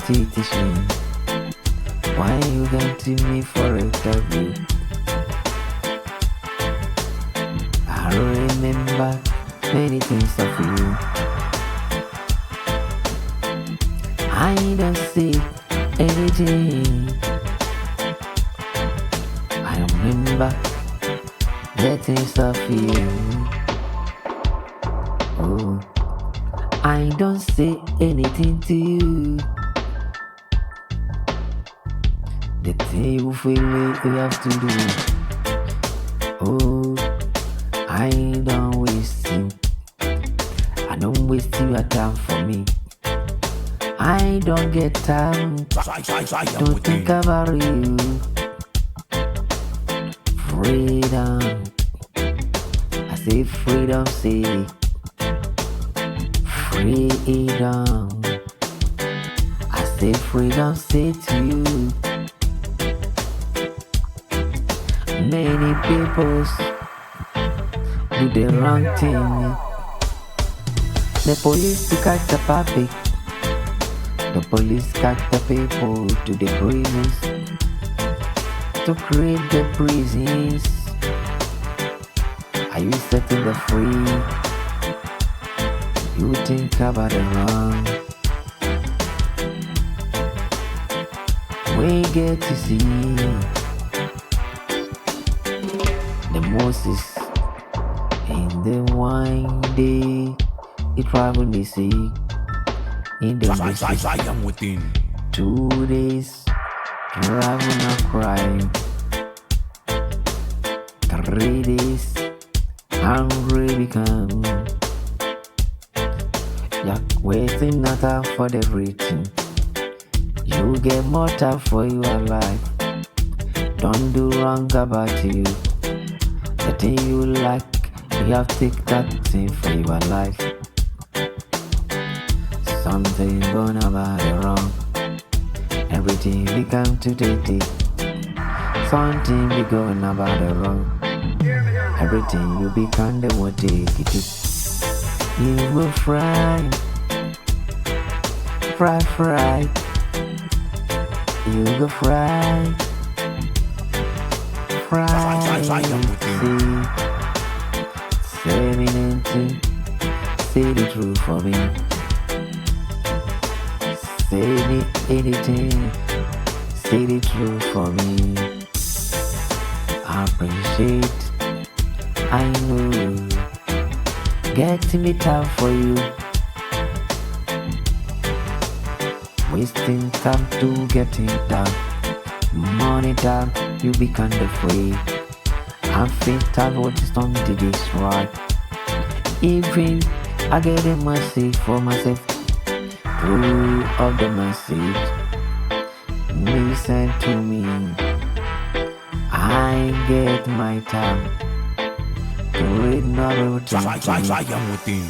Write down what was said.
to teach me why you came to me for interview. I remember many things of you. I don't see anything. I remember the things of you. Oh, I don't say anything to you. The thing you feel me, you have to do. Oh, I don't waste you. I don't waste your time for me. I don't get time to think about you. Freedom, I say freedom, say freedom. I say freedom, say to you. Many people do the wrong thing. The police to catch the public. The police catch the people to the prisons, to create the prisons. Are you setting the free? You think about the wrong. We get to see the Moses in the wine day. It traveled me see in the Moses. I am within 2 days travel not crying. 3 days hungry become. You're waiting not time for the everything. You get more time for your life. Don't do wrong about you. The thing you like, you have to take that thing for your life. Something going about it wrong. Everything become to take it. Something be going about it wrong. Everything you become the one take it. You will fry. You go fry. Say me anything. Say the truth for me. Say me anything. Say the truth for me. I appreciate. I know. Getting me time for you. Wasting time to getting time. Money time, you become the free. I think time what is done to this right. Even I get a message for myself. Through of the message listen to me. I get my time to read novel time. I am within